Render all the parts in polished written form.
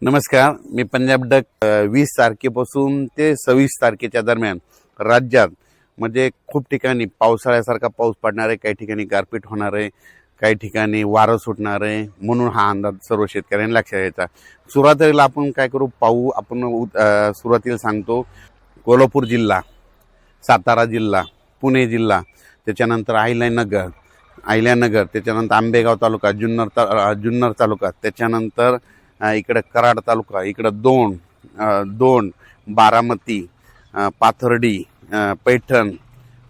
नमस्कार, मी पंजाब डक 20 तारखेपासून ते 26 तारखेच्या दरम्यान राज्यात म्हणजे खूप ठिकाणी पावसाळ्यासारखा पाऊस पडणार आहे, काही ठिकाणी गारपीट होणार आहे, काही ठिकाणी वारं सुटणार आहे, म्हणून हा अंदाज सर्व शेतकऱ्यांनी लक्षात घ्यायचा। सुरुवातीला आपण काय करू पाहू, आपण सुरुवातीला सांगतो कोल्हापूर जिल्हा, सातारा जिल्हा, पुणे जिल्हा, त्याच्यानंतर अहिल्यानगर, त्याच्यानंतर आंबेगाव तालुका, जुन्नर तालुका, त्याच्यानंतर इकडे कराड तालुका, इकडे दोंड, बारामती, पाथर्डी, पैठण,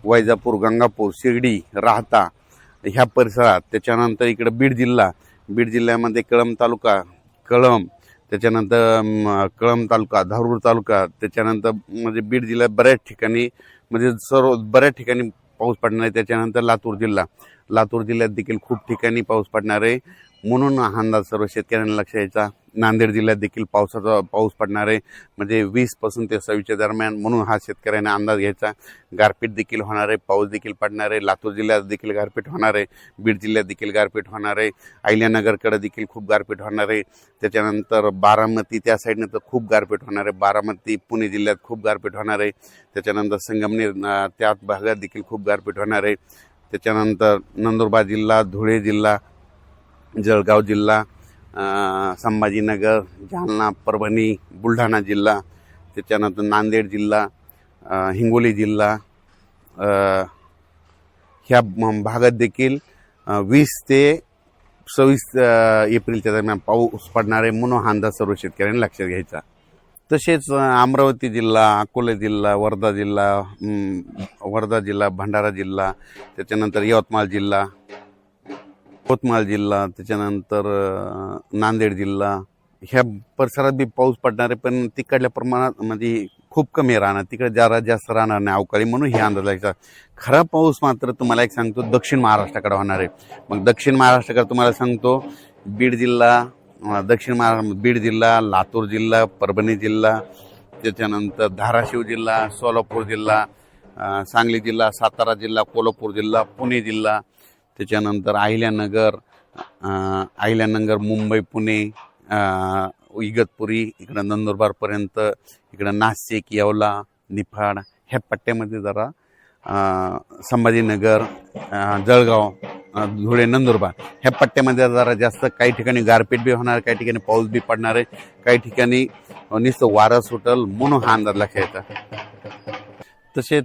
वैजापूर, गंगापूर, शिर्डी, राहता ह्या परिसरात, त्याच्यानंतर इकडे बीड जिल्ह्यामध्ये कळंब तालुका, त्याच्यानंतर कळंब तालुका, धारूर तालुका, त्याच्यानंतर म्हणजे बीड जिल्ह्यात बऱ्याच ठिकाणी म्हणजे बऱ्याच ठिकाणी पाऊस पडणार आहे। त्याच्यानंतर लातूर जिल्ह्यात देखील खूप ठिकाणी पाऊस पडणार आहे, म्हणून हा अंदाज सर्व शेतकऱ्यांना लक्षात घ्यायचा। नांदेड जिल्ह्यात देखील पाऊस पडणार आहे, म्हणजे 20 पासून ते 26 दरम्यान, म्हणून हा शेतकऱ्यांना अंदाज घ्यायचा। गारपीट देखील होणार आहे, पाऊस देखील पडणार आहे, लातूर जिल्ह्यात देखील गारपीट होणार आहे, बीड जिल्ह्यात देखील गारपीट होणार आहे, अहिल्यानगरकडे देखील खूप गारपीट होणार आहे, त्याच्यानंतर बारामती त्या साईडनं तर खूप गारपीट होणार आहे, बारामती पुणे जिल्ह्यात खूप गारपीट होणार आहे, त्याच्यानंतर संगमनेर त्या भागात देखील खूप गारपीट होणार आहे, त्याच्यानंतर नंदुरबार जिल्हा, धुळे जिल्हा, जळगाव जिल्हा, संभाजीनगर, जालना, परभणी, बुलढाणा जिल्हा, त्याच्यानंतर नांदेड जिल्हा, हिंगोली जिल्हा ह्या भागात देखील 20 ते 26 एप्रिलच्या दरम्यान पाऊस पडणार आहे, म्हणून हा अंदाज सर्व शेतकऱ्यांनी लक्षात घ्यायचा। तसेच अमरावती जिल्हा, अकोले जिल्हा, वर्धा जिल्हा, भंडारा जिल्हा, त्याच्यानंतर यवतमाळ जिल्हा, त्याच्यानंतर नांदेड जिल्हा ह्या परिसरात बी पाऊस पडणार आहे, पण तिकडल्या प्रमाणात म्हणजे खूप कमी राहणार, तिकडे जरा जास्त राहणार नाही अवकाळी, म्हणून हे अंदाज लागायचा। खरा पाऊस मात्र तुम्हाला एक सांगतो दक्षिण महाराष्ट्राकडे होणार आहे। मग दक्षिण महाराष्ट्राकडे तुम्हाला सांगतो बीड जिल्हा, बीड जिल्हा, लातूर जिल्हा, परभणी जिल्हा, त्याच्यानंतर धाराशिव जिल्हा, सोलापूर जिल्हा, सांगली जिल्हा, सातारा जिल्हा, कोल्हापूर जिल्हा, पुणे जिल्हा, त्याच्यानंतर अहिल्यानगर, मुंबई, पुणे, इगतपुरी, इकडं नंदुरबारपर्यंत, इकडं नाशिक, येवला, निफाड ह्या पट्ट्यामध्ये जरा संभाजीनगर, जळगाव, धुळे, नंदुरबार ह्या पट्ट्यामध्ये जरा जास्त, काही ठिकाणी गारपीट बी होणार, काही ठिकाणी पाऊस बी पडणार आहे, काही ठिकाणी नुसतं वारं सुटल, म्हणून हा अंदाज लक्षात येतात। तसेच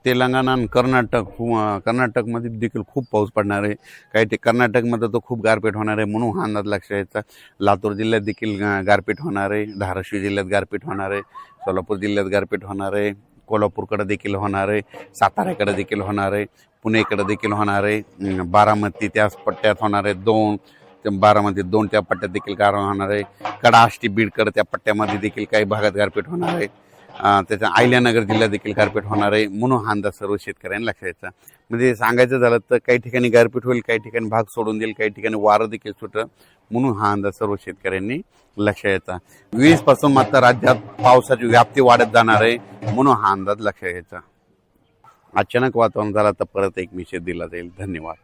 तेलंगणा आणि कर्नाटकमध्ये देखील खूप पाऊस पडणार आहे, काही कर्नाटकमध्ये तर खूप गारपीट होणार आहे, म्हणून हा अंदाज लक्षात यायचा। लातूर जिल्ह्यात देखील गारपीट होणार आहे, धाराशिव जिल्ह्यात गारपीट होणार आहे, सोलापूर जिल्ह्यात गारपीट होणार आहे, कोल्हापूरकडे देखील होणार आहे, साताऱ्याकडे देखील होणार आहे, पुणेकडे देखील होणार आहे, बारामती त्याच पट्ट्यात होणार आहे, बारामती दोन त्या पट्ट्यात देखील गार होणार आहे, कडा, आष्टी, बीडकडे त्या पट्ट्यामध्ये देखील काही भागात गारपीट होणार आहे, त्याच्या अहिल्यानगर जिल्ह्यात देखील गारपीट होणार आहे, म्हणून हा अंदाज सर्व शेतकऱ्यांनी लक्षात घ्यायचा। म्हणजे सांगायचं झालं तर काही ठिकाणी गारपीट होईल, काही ठिकाणी भाग सोडून देईल, काही ठिकाणी वारं देखील सुटेल, म्हणून हा अंदाज सर्व शेतकऱ्यांनी लक्षात घ्यायचा। 20 पासून मात्र राज्यात पावसाची व्याप्ती वाढत जाणार आहे, म्हणून हा अंदाज लक्षात घ्यायचा। अचानक वातावरण झाला तर परत एक मेसेज दिला जाईल। धन्यवाद।